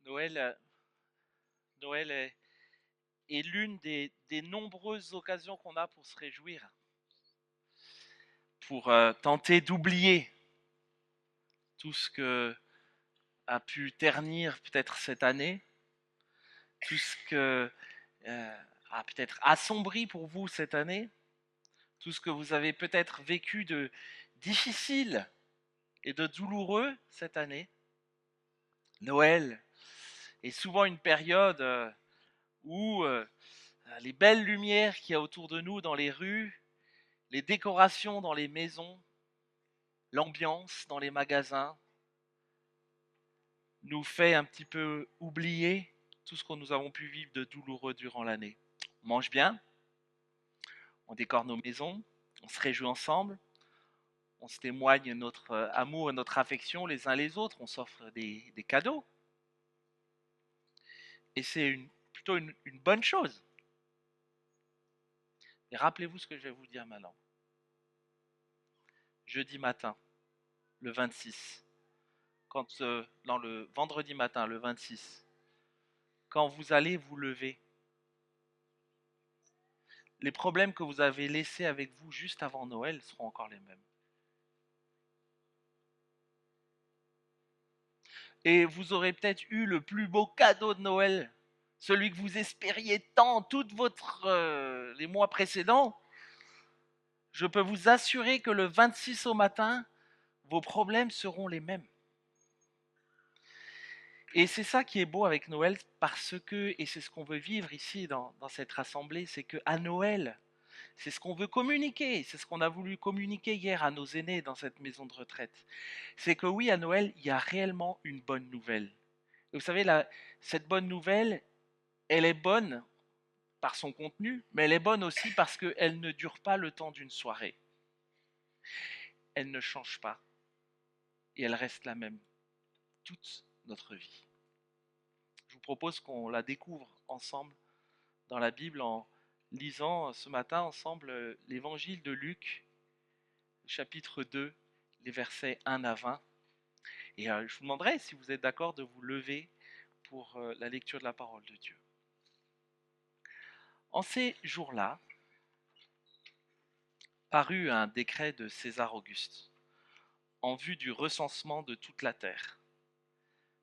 Noël, Noël est l'une des nombreuses occasions qu'on a pour se réjouir, pour tenter d'oublier tout ce que a pu ternir peut-être cette année, tout ce que a peut-être assombri pour vous cette année, tout ce que vous avez peut-être vécu de difficile et de douloureux cette année. Noël est souvent une période où les belles lumières qu'il y a autour de nous dans les rues, les décorations dans les maisons, l'ambiance dans les magasins nous fait un petit peu oublier tout ce que nous avons pu vivre de douloureux durant l'année. On mange bien, on décore nos maisons, on se réjouit ensemble, on se témoigne notre amour et notre affection les uns les autres, on s'offre des cadeaux. Et c'est plutôt une bonne chose. Et rappelez-vous ce que je vais vous dire maintenant. Jeudi matin, le 26, dans le vendredi matin, le 26, quand vous allez vous lever, les problèmes que vous avez laissés avec vous juste avant Noël seront encore les mêmes. Et vous aurez peut-être eu le plus beau cadeau de Noël, celui que vous espériez tant les mois précédents. Je peux vous assurer que le 26 au matin, vos problèmes seront les mêmes. Et c'est ça qui est beau avec Noël, parce que, et c'est ce qu'on veut vivre ici dans cette rassemblée, c'est qu'à Noël, c'est ce qu'on veut communiquer, c'est ce qu'on a voulu communiquer hier à nos aînés dans cette maison de retraite. C'est que oui, à Noël, il y a réellement une bonne nouvelle. Et vous savez, cette bonne nouvelle, elle est bonne par son contenu, mais elle est bonne aussi parce qu'elle ne dure pas le temps d'une soirée. Elle ne change pas et elle reste la même toute notre vie. Je vous propose qu'on la découvre ensemble dans la Bible en lisant ce matin ensemble l'évangile de Luc, chapitre 2, les versets 1 à 20. Et je vous demanderai si vous êtes d'accord de vous lever pour la lecture de la parole de Dieu. En ces jours-là, parut un décret de César Auguste en vue du recensement de toute la terre.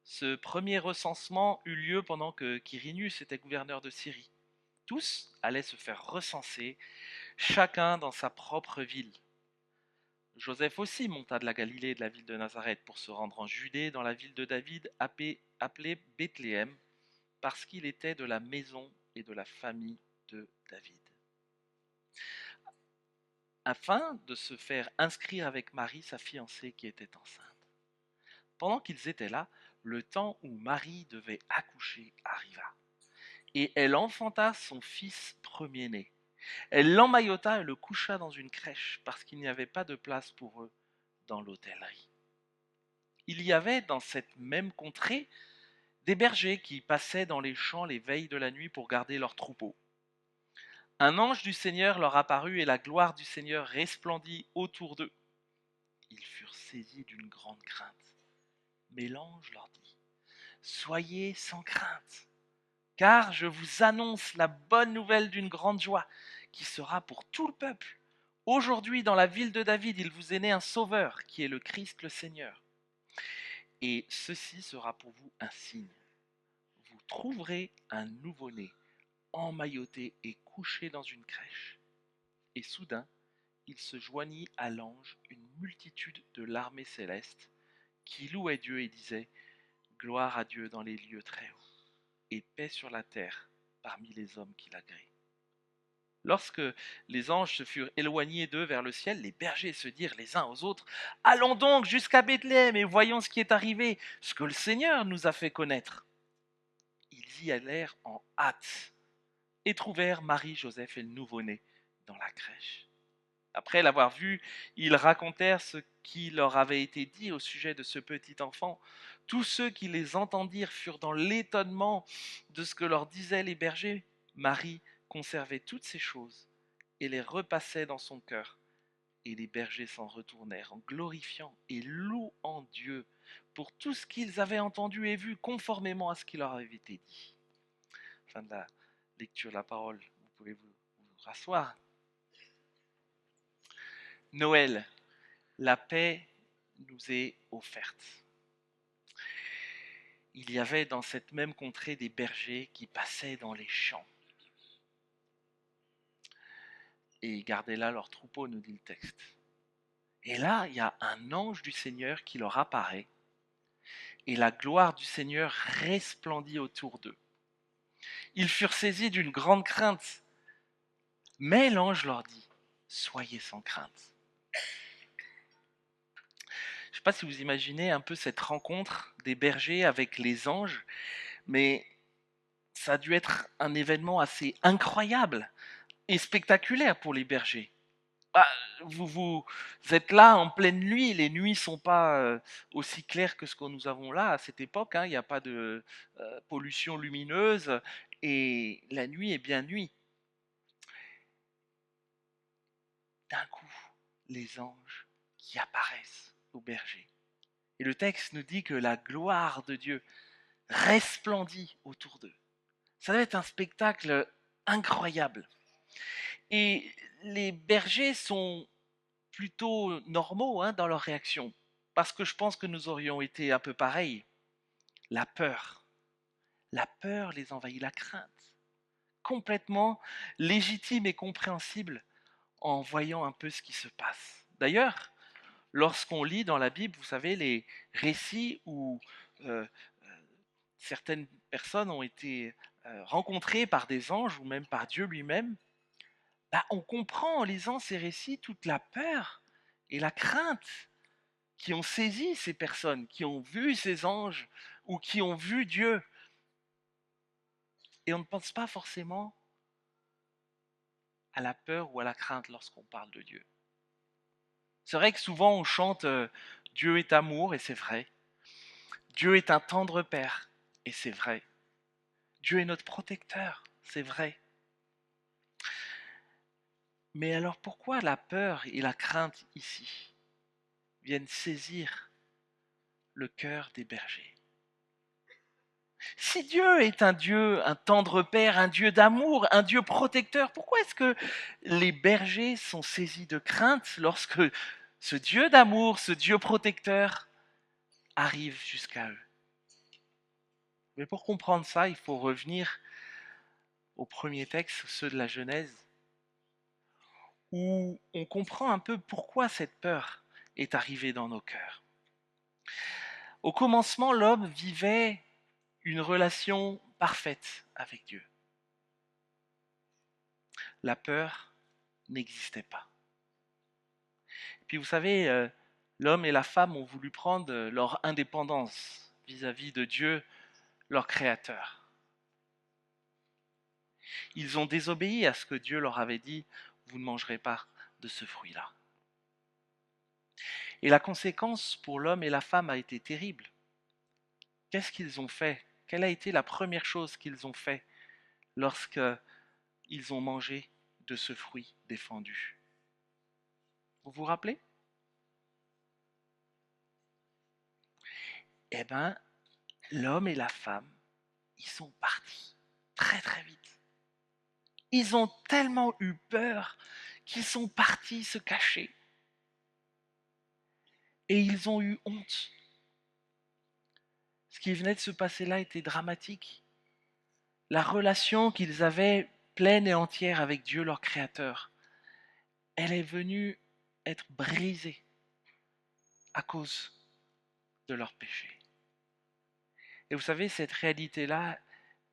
Ce premier recensement eut lieu pendant que Quirinius était gouverneur de Syrie. Tous allaient se faire recenser, chacun dans sa propre ville. Joseph aussi monta de la Galilée et de la ville de Nazareth pour se rendre en Judée, dans la ville de David, appelée Bethléem, parce qu'il était de la maison et de la famille de David, afin de se faire inscrire avec Marie, sa fiancée, qui était enceinte. Pendant qu'ils étaient là, le temps où Marie devait accoucher arriva, et elle enfanta son fils premier-né. Elle l'emmaillota et le coucha dans une crèche, parce qu'il n'y avait pas de place pour eux dans l'hôtellerie. Il y avait dans cette même contrée des bergers qui passaient dans les champs les veilles de la nuit pour garder leurs troupeaux. Un ange du Seigneur leur apparut et la gloire du Seigneur resplendit autour d'eux. Ils furent saisis d'une grande crainte. Mais l'ange leur dit : « Soyez sans crainte, car je vous annonce la bonne nouvelle d'une grande joie qui sera pour tout le peuple. Aujourd'hui, dans la ville de David, il vous est né un sauveur qui est le Christ le Seigneur. Et ceci sera pour vous un signe. Vous trouverez un nouveau-né emmailloté et couché dans une crèche. » Et soudain, il se joignit à l'ange une multitude de l'armée céleste qui louait Dieu et disait : « Gloire à Dieu dans les lieux très hauts, et paix sur la terre parmi les hommes qui l'agréent. » Lorsque les anges se furent éloignés d'eux vers le ciel, les bergers se dirent les uns aux autres : « Allons donc jusqu'à Bethléem et voyons ce qui est arrivé, ce que le Seigneur nous a fait connaître. » Ils y allèrent en hâte et trouvèrent Marie, Joseph et le nouveau-né dans la crèche. Après l'avoir vu, ils racontèrent ce qui leur avait été dit au sujet de ce petit enfant. Tous ceux qui les entendirent furent dans l'étonnement de ce que leur disaient les bergers. Marie conservait toutes ces choses et les repassait dans son cœur. Et les bergers s'en retournèrent en glorifiant et louant Dieu pour tout ce qu'ils avaient entendu et vu conformément à ce qui leur avait été dit. Fin de la lecture de la parole. Vous pouvez vous rasseoir. Noël, la paix nous est offerte. Il y avait dans cette même contrée des bergers qui passaient dans les champs. Et ils gardaient là leur troupeau, nous dit le texte. Et là, il y a un ange du Seigneur qui leur apparaît. Et la gloire du Seigneur resplendit autour d'eux. Ils furent saisis d'une grande crainte. Mais l'ange leur dit, soyez sans crainte. Je ne sais pas si vous imaginez un peu cette rencontre des bergers avec les anges, mais ça a dû être un événement assez incroyable et spectaculaire pour les bergers. Ah, vous êtes là en pleine nuit, les nuits ne sont pas aussi claires que ce que nous avons là à cette époque, hein, il n'y a pas de pollution lumineuse et la nuit est bien nuit. D'un coup, les anges qui apparaissent aux bergers. Et le texte nous dit que la gloire de Dieu resplendit autour d'eux. Ça doit être un spectacle incroyable. Et les bergers sont plutôt normaux dans leur réaction, parce que je pense que nous aurions été un peu pareils. La peur les envahit, la crainte, complètement légitime et compréhensible en voyant un peu ce qui se passe. D'ailleurs, lorsqu'on lit dans la Bible, vous savez, les récits où euh, certaines personnes ont été rencontrées par des anges ou même par Dieu lui-même, on comprend en lisant ces récits toute la peur et la crainte qui ont saisi ces personnes, qui ont vu ces anges ou qui ont vu Dieu. Et on ne pense pas forcément à la peur ou à la crainte lorsqu'on parle de Dieu. C'est vrai que souvent on chante Dieu est amour, et c'est vrai. Dieu est un tendre Père, et c'est vrai. Dieu est notre protecteur, c'est vrai. Mais alors pourquoi la peur et la crainte ici viennent saisir le cœur des bergers? Si Dieu est un Dieu, un tendre Père, un Dieu d'amour, un Dieu protecteur, pourquoi est-ce que les bergers sont saisis de crainte lorsque ce Dieu d'amour, ce Dieu protecteur arrive jusqu'à eux? Mais pour comprendre ça, il faut revenir aux premiers textes, ceux de la Genèse, où on comprend un peu pourquoi cette peur est arrivée dans nos cœurs. Au commencement, l'homme vivait une relation parfaite avec Dieu. La peur n'existait pas. Puis vous savez, l'homme et la femme ont voulu prendre leur indépendance vis-à-vis de Dieu, leur créateur. Ils ont désobéi à ce que Dieu leur avait dit, vous ne mangerez pas de ce fruit-là. Et la conséquence pour l'homme et la femme a été terrible. Qu'est-ce qu'ils ont fait? Quelle a été la première chose qu'ils ont fait lorsqu'ils ont mangé de ce fruit défendu? Vous vous rappelez? Eh bien, l'homme et la femme, ils sont partis très très vite. Ils ont tellement eu peur qu'ils sont partis se cacher. Et ils ont eu honte. Ce qui venait de se passer là était dramatique. La relation qu'ils avaient pleine et entière avec Dieu, leur Créateur, elle est venue être brisée à cause de leur péché. Et vous savez, cette réalité-là,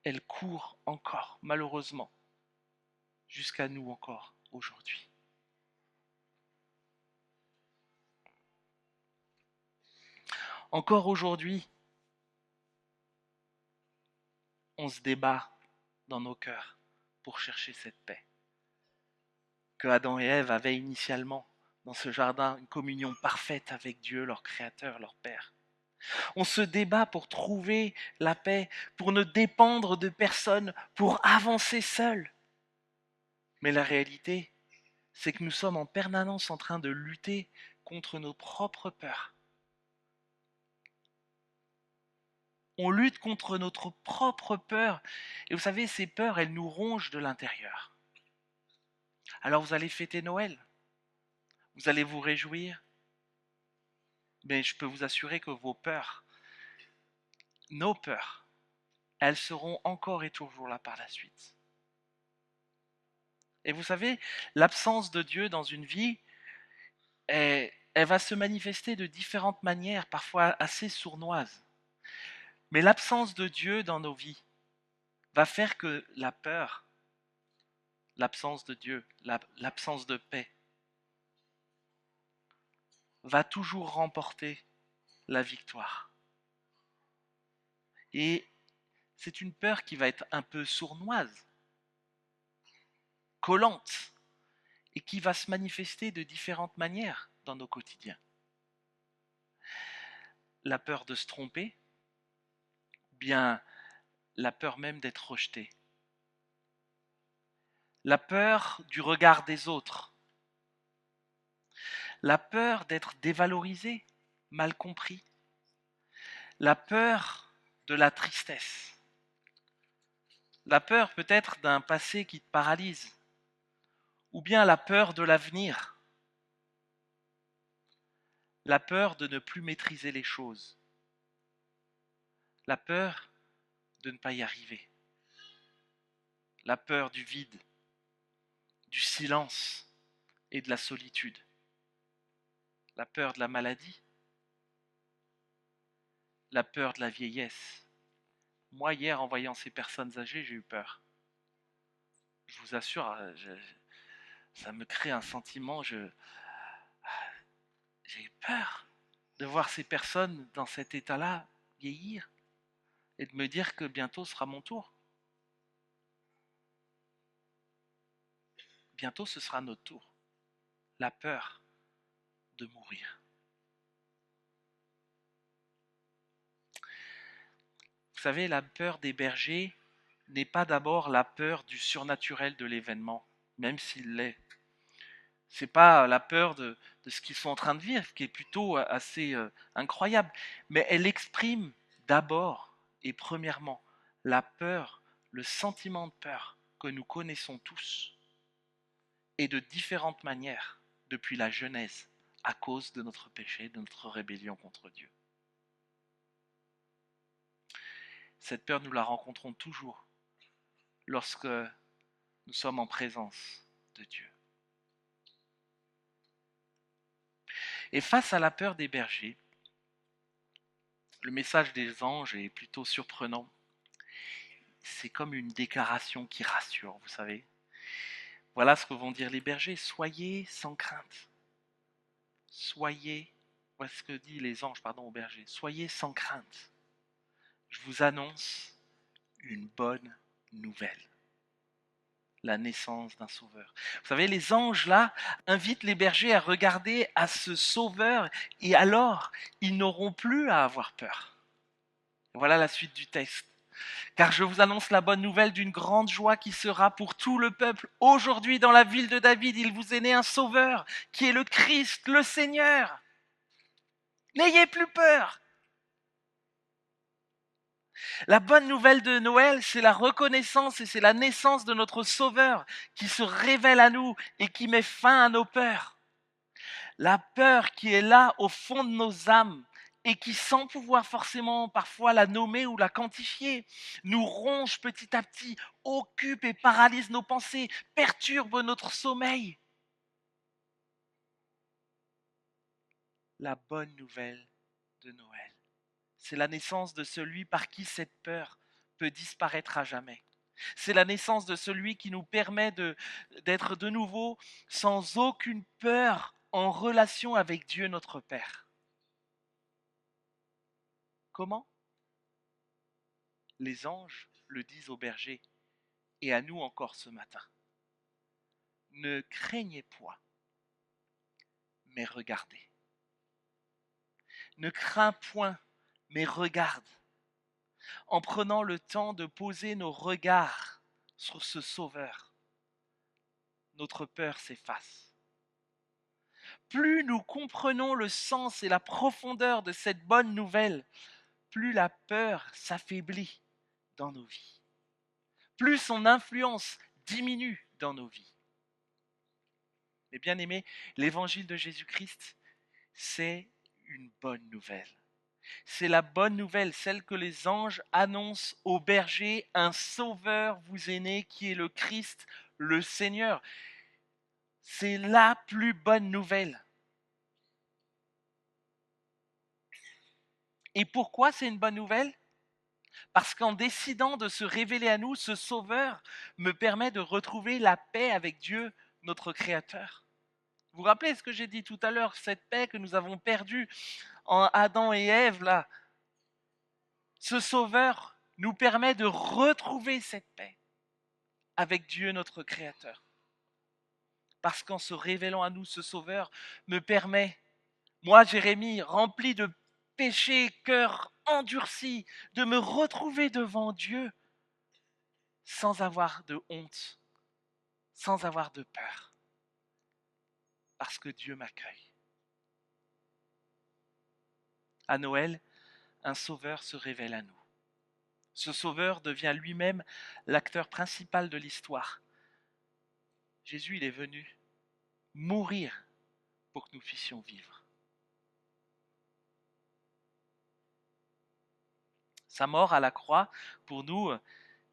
elle court encore, malheureusement, jusqu'à nous encore aujourd'hui. Encore aujourd'hui, on se débat dans nos cœurs pour chercher cette paix que Adam et Ève avaient initialement dans ce jardin, une communion parfaite avec Dieu, leur Créateur, leur Père. On se débat pour trouver la paix, pour ne dépendre de personne, pour avancer seul. Mais la réalité, c'est que nous sommes en permanence en train de lutter contre nos propres peurs. On lutte contre notre propre peur. Et vous savez, ces peurs, elles nous rongent de l'intérieur. Alors vous allez fêter Noël. Vous allez vous réjouir. Mais je peux vous assurer que vos peurs, nos peurs, elles seront encore et toujours là par la suite. Et vous savez, l'absence de Dieu dans une vie, elle va se manifester de différentes manières, parfois assez sournoises. Mais l'absence de Dieu dans nos vies va faire que la peur, l'absence de Dieu, l'absence de paix, va toujours remporter la victoire. Et c'est une peur qui va être un peu sournoise, collante, et qui va se manifester de différentes manières dans nos quotidiens. La peur de se tromper, bien la peur même d'être rejeté. La peur du regard des autres. La peur d'être dévalorisé, mal compris. La peur de la tristesse. La peur peut-être d'un passé qui te paralyse. Ou bien la peur de l'avenir. La peur de ne plus maîtriser les choses. La peur de ne pas y arriver. La peur du vide, du silence et de la solitude. La peur de la maladie. La peur de la vieillesse. Moi, hier, en voyant ces personnes âgées, j'ai eu peur. Je vous assure, ça me crée un sentiment, j'ai eu peur de voir ces personnes dans cet état-là vieillir et de me dire que bientôt sera mon tour. Bientôt, ce sera notre tour. La peur de mourir. Vous savez, la peur des bergers n'est pas d'abord la peur du surnaturel de l'événement, même s'il l'est. C'est pas la peur de ce qu'ils sont en train de vivre, qui est plutôt assez incroyable, mais elle exprime d'abord et premièrement la peur, le sentiment de peur que nous connaissons tous, et de différentes manières depuis la Genèse, à cause de notre péché, de notre rébellion contre Dieu. Cette peur, nous la rencontrons toujours lorsque nous sommes en présence de Dieu. Et face à la peur des bergers, le message des anges est plutôt surprenant. C'est comme une déclaration qui rassure, vous savez. Voilà ce que vont dire les bergers: soyez sans crainte. Soyez, voilà ce que disent les anges, aux bergers. Soyez sans crainte. Je vous annonce une bonne nouvelle. La naissance d'un sauveur. Vous savez, les anges là invitent les bergers à regarder à ce sauveur, et alors ils n'auront plus à avoir peur. Voilà la suite du texte. Car je vous annonce la bonne nouvelle d'une grande joie qui sera pour tout le peuple. Aujourd'hui, dans la ville de David, il vous est né un sauveur, qui est le Christ, le Seigneur. N'ayez plus peur. La bonne nouvelle de Noël, c'est la reconnaissance et c'est la naissance de notre Sauveur qui se révèle à nous et qui met fin à nos peurs. La peur qui est là au fond de nos âmes et qui, sans pouvoir forcément parfois la nommer ou la quantifier, nous ronge petit à petit, occupe et paralyse nos pensées, perturbe notre sommeil. La bonne nouvelle de Noël, c'est la naissance de celui par qui cette peur peut disparaître à jamais. C'est la naissance de celui qui nous permet d'être de nouveau sans aucune peur en relation avec Dieu notre Père. Comment ? Les anges le disent aux bergers et à nous encore ce matin. Ne craignez point, mais regardez. Ne crains point, mais regarde. En prenant le temps de poser nos regards sur ce Sauveur, notre peur s'efface. Plus nous comprenons le sens et la profondeur de cette bonne nouvelle, plus la peur s'affaiblit dans nos vies, plus son influence diminue dans nos vies. Mais bien aimés, l'évangile de Jésus-Christ, c'est une bonne nouvelle. C'est la bonne nouvelle, celle que les anges annoncent aux bergers. Un sauveur vous est né qui est le Christ, le Seigneur. C'est la plus bonne nouvelle. Et pourquoi c'est une bonne nouvelle ? Parce qu'en décidant de se révéler à nous, ce sauveur me permet de retrouver la paix avec Dieu, notre Créateur. Vous vous rappelez ce que j'ai dit tout à l'heure, cette paix que nous avons perdue en Adam et Ève, là. Ce sauveur nous permet de retrouver cette paix avec Dieu, notre Créateur. Parce qu'en se révélant à nous, ce sauveur me permet, moi, Jérémie, rempli de péché, cœur endurci, de me retrouver devant Dieu sans avoir de honte, sans avoir de peur, parce que Dieu m'accueille. À Noël, un sauveur se révèle à nous. Ce sauveur devient lui-même l'acteur principal de l'histoire. Jésus, il est venu mourir pour que nous puissions vivre. Sa mort à la croix, pour nous,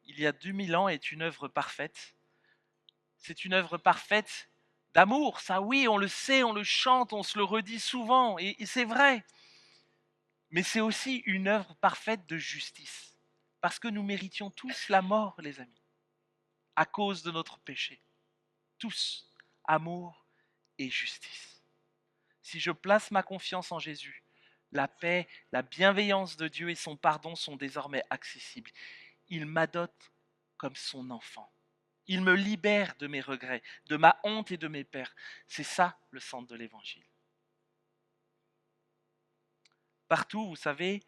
il y a 2000 ans, est une œuvre parfaite. C'est une œuvre parfaite d'amour, ça oui, on le sait, on le chante, on se le redit souvent, et c'est vrai. Mais c'est aussi une œuvre parfaite de justice, parce que nous méritions tous la mort, les amis, à cause de notre péché. Tous, amour et justice. Si je place ma confiance en Jésus, la paix, la bienveillance de Dieu et son pardon sont désormais accessibles. Il m'adopte comme son enfant. Il me libère de mes regrets, de ma honte et de mes peurs. C'est ça le centre de l'évangile. Partout, vous savez,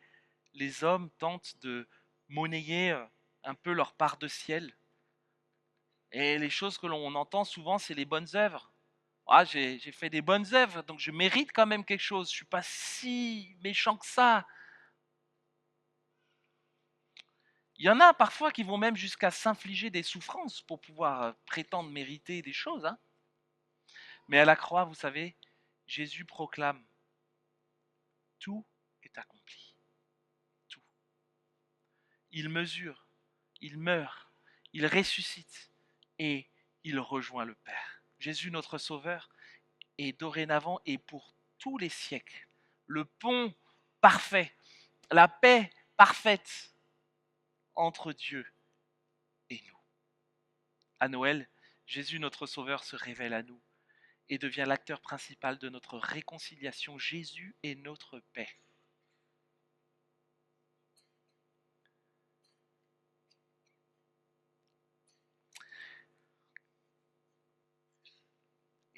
les hommes tentent de monnayer un peu leur part de ciel. Et les choses que l'on entend souvent, c'est les bonnes œuvres. Ah, j'ai fait des bonnes œuvres, donc je mérite quand même quelque chose. Je ne suis pas si méchant que ça. Il y en a parfois qui vont même jusqu'à s'infliger des souffrances pour pouvoir prétendre mériter des choses. Hein. Mais à la croix, vous savez, Jésus proclame, tout est accompli. Tout. Il mesure, il meurt, il ressuscite et il rejoint le Père. Jésus, notre Sauveur, est dorénavant et pour tous les siècles le pont parfait, la paix parfaite entre Dieu et nous. À Noël, Jésus, notre Sauveur, se révèle à nous et devient l'acteur principal de notre réconciliation. Jésus est notre paix.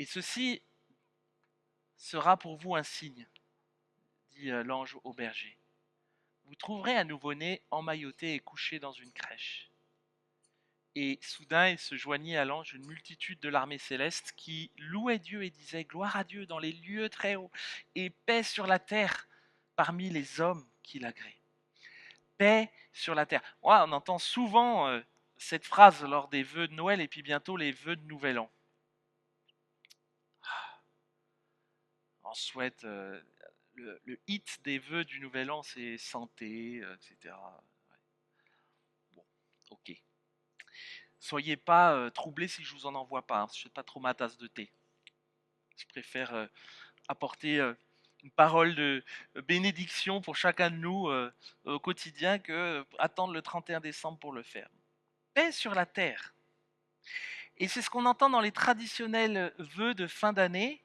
Et ceci sera pour vous un signe, dit l'ange au berger. Vous trouverez un nouveau-né emmailloté et couché dans une crèche. Et soudain, il se joignit à l'ange une multitude de l'armée céleste qui louait Dieu et disait « Gloire à Dieu dans les lieux très hauts et paix sur la terre parmi les hommes qui l'agréent. » Paix sur la terre. Ouais, on entend souvent cette phrase lors des vœux de Noël et puis bientôt les vœux de Nouvel An. On souhaite, le hit des vœux du Nouvel An, c'est santé, etc. Ouais. Bon, ok. Soyez pas troublés si je vous en envoie pas, hein, je ne suis pas trop ma tasse de thé. Je préfère apporter une parole de bénédiction pour chacun de nous au quotidien que attendre le 31 décembre pour le faire. Paix sur la terre. Et c'est ce qu'on entend dans les traditionnels vœux de fin d'année.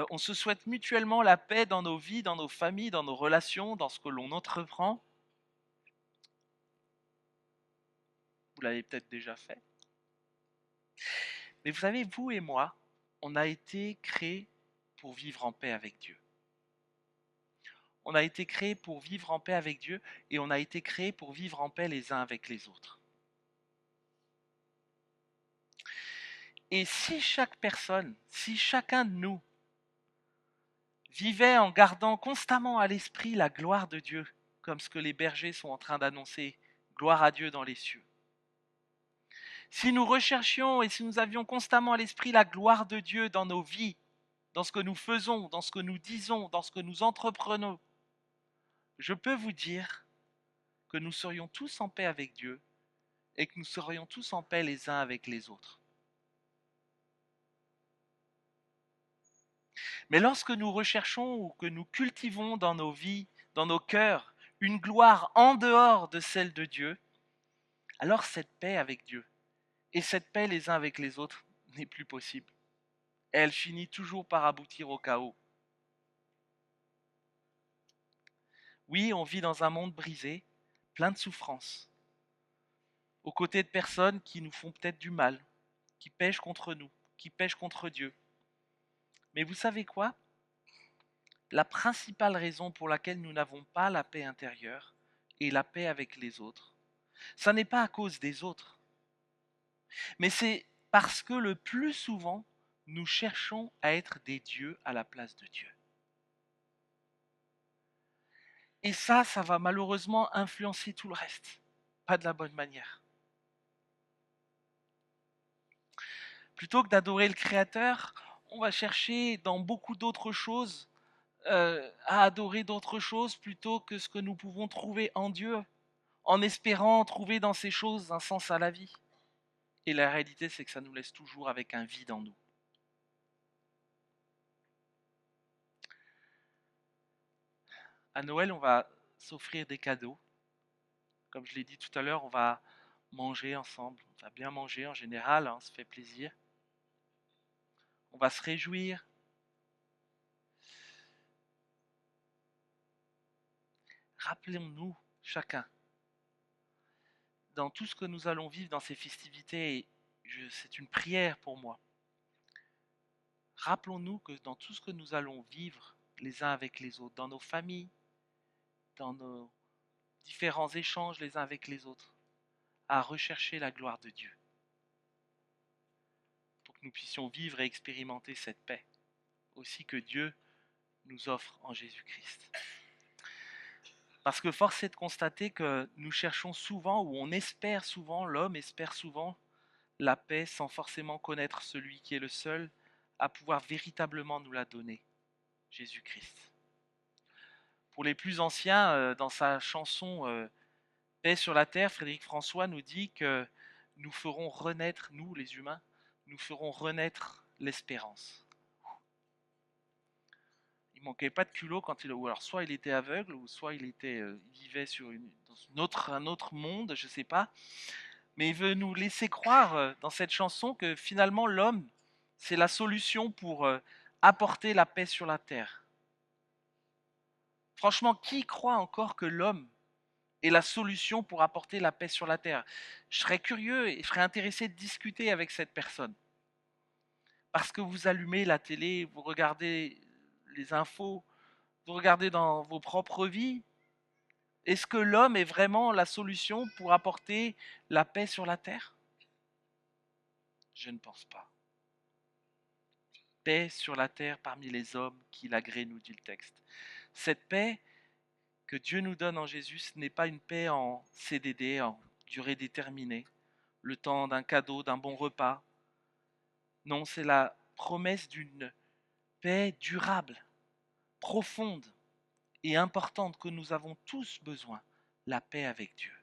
On se souhaite mutuellement la paix dans nos vies, dans nos familles, dans nos relations, dans ce que l'on entreprend. Vous l'avez peut-être déjà fait. Mais vous savez, vous et moi, on a été créés pour vivre en paix avec Dieu. On a été créés pour vivre en paix avec Dieu et on a été créés pour vivre en paix les uns avec les autres. Et si chaque personne, si chacun de nous vivait en gardant constamment à l'esprit la gloire de Dieu, comme ce que les bergers sont en train d'annoncer. Gloire à Dieu dans les cieux. Si nous recherchions et si nous avions constamment à l'esprit la gloire de Dieu dans nos vies, dans ce que nous faisons, dans ce que nous disons, dans ce que nous entreprenons, je peux vous dire que nous serions tous en paix avec Dieu et que nous serions tous en paix les uns avec les autres. Mais lorsque nous recherchons ou que nous cultivons dans nos vies, dans nos cœurs, une gloire en dehors de celle de Dieu, alors cette paix avec Dieu et cette paix les uns avec les autres n'est plus possible. Et elle finit toujours par aboutir au chaos. Oui, on vit dans un monde brisé, plein de souffrances, aux côtés de personnes qui nous font peut-être du mal, qui pêchent contre nous, qui pêchent contre Dieu. Mais vous savez quoi? La principale raison pour laquelle nous n'avons pas la paix intérieure et la paix avec les autres, ça n'est pas à cause des autres, mais c'est parce que le plus souvent, nous cherchons à être des dieux à la place de Dieu. Et ça va malheureusement influencer tout le reste, pas de la bonne manière. Plutôt que d'adorer le Créateur, on va chercher dans beaucoup d'autres choses à adorer d'autres choses plutôt que ce que nous pouvons trouver en Dieu, en espérant trouver dans ces choses un sens à la vie. Et la réalité, c'est que ça nous laisse toujours avec un vide en nous. À Noël, on va s'offrir des cadeaux. Comme je l'ai dit tout à l'heure, on va manger ensemble. On va bien manger en général, on se fait plaisir. On va se réjouir. Rappelons-nous, chacun, dans tout ce que nous allons vivre dans ces festivités, et c'est une prière pour moi. Rappelons-nous que dans tout ce que nous allons vivre les uns avec les autres, dans nos familles, dans nos différents échanges les uns avec les autres, à rechercher la gloire de Dieu, pour que nous puissions vivre et expérimenter cette paix, aussi que Dieu nous offre en Jésus-Christ. Parce que force est de constater que nous cherchons souvent, ou on espère souvent, l'homme espère souvent, la paix sans forcément connaître celui qui est le seul à pouvoir véritablement nous la donner, Jésus-Christ. Pour les plus anciens, dans sa chanson Paix sur la terre, Frédéric François nous dit que nous ferons renaître, nous les humains, nous ferons renaître l'espérance. Il manquait pas de culot quand ou alors soit il était aveugle, ou soit il vivait dans un autre monde, je sais pas. Mais il veut nous laisser croire dans cette chanson que finalement l'homme, c'est la solution pour apporter la paix sur la terre. Franchement, qui croit encore que l'homme est la solution pour apporter la paix sur la terre? Je serais curieux et je serais intéressé de discuter avec cette personne. Parce que vous allumez la télé, vous regardez les infos, vous regardez dans vos propres vies. Est-ce que l'homme est vraiment la solution pour apporter la paix sur la terre? Je ne pense pas. Paix sur la terre parmi les hommes qui l'agrée, nous dit le texte. Cette paix que Dieu nous donne en Jésus, ce n'est pas une paix en CDD, en durée déterminée, le temps d'un cadeau, d'un bon repas. Non, c'est la promesse d'une paix durable, profonde et importante que nous avons tous besoin, la paix avec Dieu.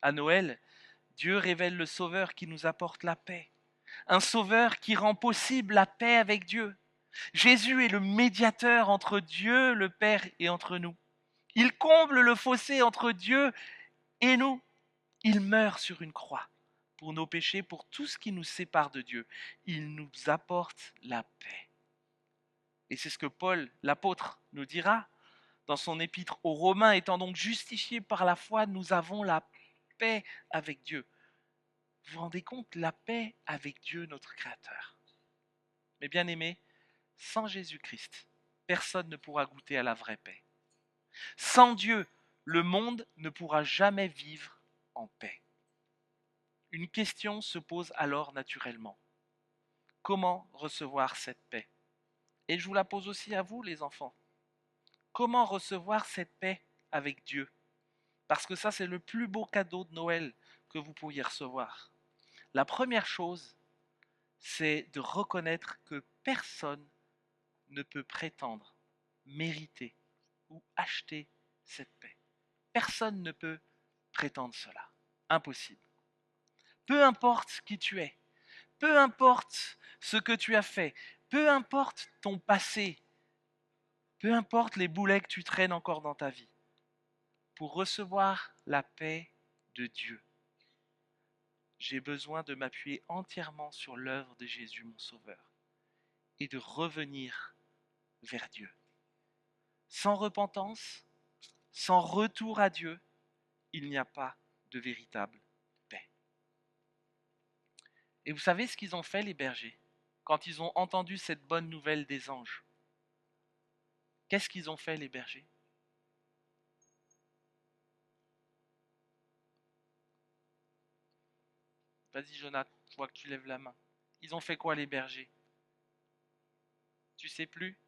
À Noël, Dieu révèle le Sauveur qui nous apporte la paix, un Sauveur qui rend possible la paix avec Dieu. Jésus est le médiateur entre Dieu, le Père, et entre nous. Il comble le fossé entre Dieu et nous. Il meurt sur une croix pour nos péchés, pour tout ce qui nous sépare de Dieu. Il nous apporte la paix. Et c'est ce que Paul, l'apôtre, nous dira dans son épître aux Romains. Étant donc justifiés par la foi, nous avons la paix avec Dieu. Vous vous rendez compte, la paix avec Dieu, notre Créateur. Mais bien aimés, sans Jésus-Christ, personne ne pourra goûter à la vraie paix. Sans Dieu, le monde ne pourra jamais vivre en paix. Une question se pose alors naturellement. Comment recevoir cette paix? Et je vous la pose aussi à vous, les enfants. Comment recevoir cette paix avec Dieu. Parce que ça, c'est le plus beau cadeau de Noël que vous pourriez recevoir. La première chose, c'est de reconnaître que personne ne peut prétendre, mériter ou acheter cette paix. Personne ne peut prétendre cela. Impossible. Peu importe qui tu es, peu importe ce que tu as fait, peu importe ton passé, peu importe les boulets que tu traînes encore dans ta vie, pour recevoir la paix de Dieu, j'ai besoin de m'appuyer entièrement sur l'œuvre de Jésus, mon Sauveur, et de revenir vers Dieu. Sans repentance, sans retour à Dieu, il n'y a pas de véritable paix. Et vous savez ce qu'ils ont fait, les bergers, quand ils ont entendu cette bonne nouvelle des anges? Qu'est-ce qu'ils ont fait, les bergers? Vas-y, Jonathan, je vois que tu lèves la main. Ils ont fait quoi, les bergers? Tu sais plus?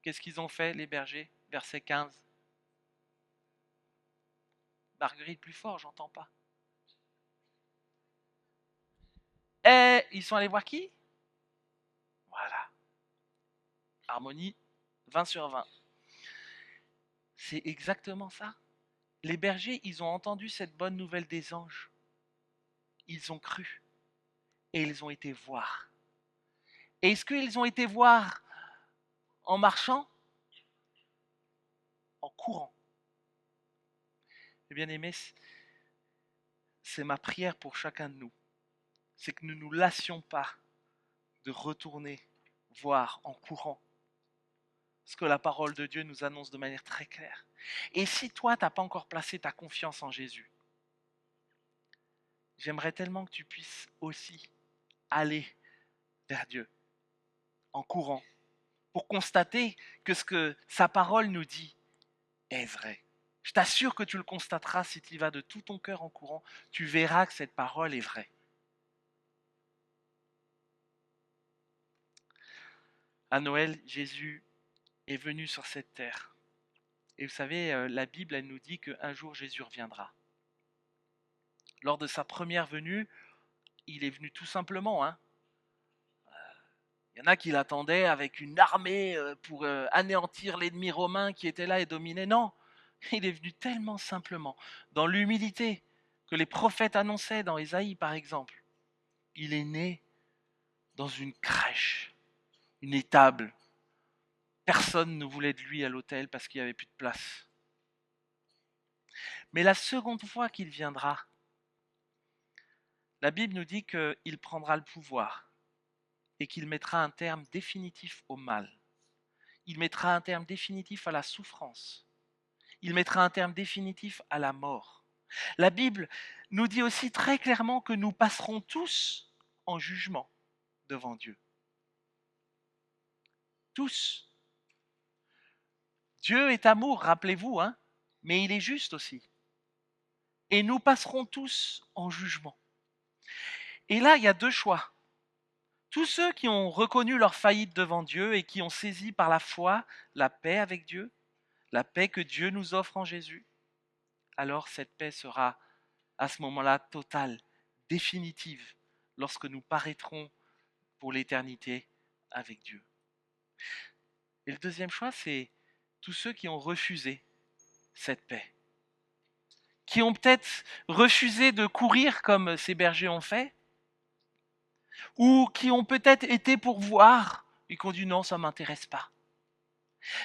Qu'est-ce qu'ils ont fait, les bergers? Verset 15. Marguerite, plus fort, j'entends pas. Et ils sont allés voir qui? Voilà. Harmonie, 20 sur 20. C'est exactement ça. Les bergers, ils ont entendu cette bonne nouvelle des anges. Ils ont cru. Et ils ont été voir. Et est-ce qu'ils ont été voir en marchant? En courant. Eh bien aimés, c'est ma prière pour chacun de nous. C'est que nous ne nous lassions pas de retourner voir en courant ce que la parole de Dieu nous annonce de manière très claire. Et si toi, tu n'as pas encore placé ta confiance en Jésus, j'aimerais tellement que tu puisses aussi aller vers Dieu en courant pour constater que ce que sa parole nous dit est vrai. Je t'assure que tu le constateras si tu y vas de tout ton cœur en courant. Tu verras que cette parole est vraie. À Noël, Jésus est venu sur cette terre. Et vous savez, la Bible, elle nous dit qu'un jour Jésus reviendra. Lors de sa première venue, il est venu tout simplement. Il y en a qui l'attendaient avec une armée pour anéantir l'ennemi romain qui était là et dominait. Non, il est venu tellement simplement, dans l'humilité que les prophètes annonçaient dans Ésaïe par exemple. Il est né dans une crèche, une étable. Personne ne voulait de lui à l'autel parce qu'il n'y avait plus de place. Mais la seconde fois qu'il viendra, la Bible nous dit qu'il prendra le pouvoir et qu'il mettra un terme définitif au mal. Il mettra un terme définitif à la souffrance. Il mettra un terme définitif à la mort. La Bible nous dit aussi très clairement que nous passerons tous en jugement devant Dieu. Tous. Dieu est amour, rappelez-vous, mais il est juste aussi. Et nous passerons tous en jugement. Et là, il y a deux choix. Tous ceux qui ont reconnu leur faillite devant Dieu et qui ont saisi par la foi la paix avec Dieu, la paix que Dieu nous offre en Jésus, alors cette paix sera à ce moment-là totale, définitive, lorsque nous paraîtrons pour l'éternité avec Dieu. Et le deuxième choix, c'est tous ceux qui ont refusé cette paix, qui ont peut-être refusé de courir comme ces bergers ont fait, ou qui ont peut-être été pour voir et qui ont dit non, ça ne m'intéresse pas.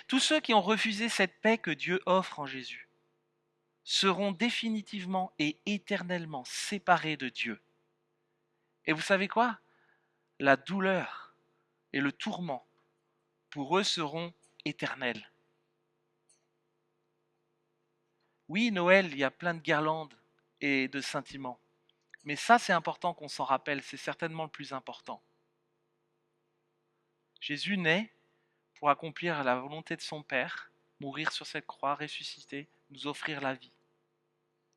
Tous ceux qui ont refusé cette paix que Dieu offre en Jésus seront définitivement et éternellement séparés de Dieu. Et vous savez quoi? La douleur et le tourment pour eux seront éternels. Oui, Noël, il y a plein de guirlandes et de sentiments. Mais ça, c'est important qu'on s'en rappelle, c'est certainement le plus important. Jésus naît pour accomplir la volonté de son Père, mourir sur cette croix, ressusciter, nous offrir la vie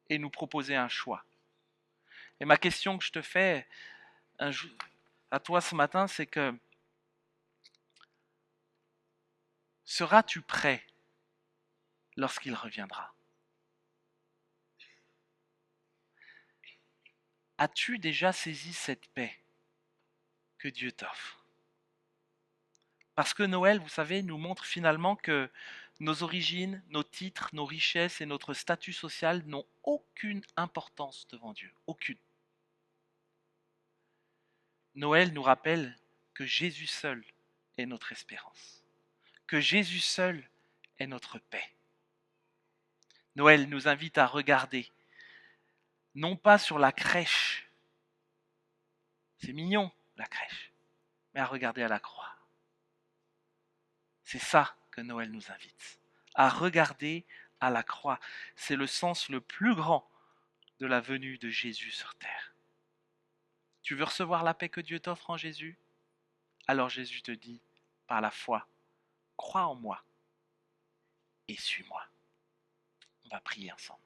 et nous proposer un choix. Et ma question que je te fais à toi ce matin, c'est que Seras-tu prêt lorsqu'il reviendra? As-tu déjà saisi cette paix que Dieu t'offre? Parce que Noël, vous savez, nous montre finalement que nos origines, nos titres, nos richesses et notre statut social n'ont aucune importance devant Dieu. Aucune. Noël nous rappelle que Jésus seul est notre espérance. Que Jésus seul est notre paix. Noël nous invite à regarder, non pas sur la crèche, c'est mignon la crèche, mais à regarder à la croix. C'est ça que Noël nous invite, à regarder à la croix. C'est le sens le plus grand de la venue de Jésus sur terre. Tu veux recevoir la paix que Dieu t'offre en Jésus? Alors Jésus te dit, par la foi, crois en moi et suis-moi. On va prier ensemble.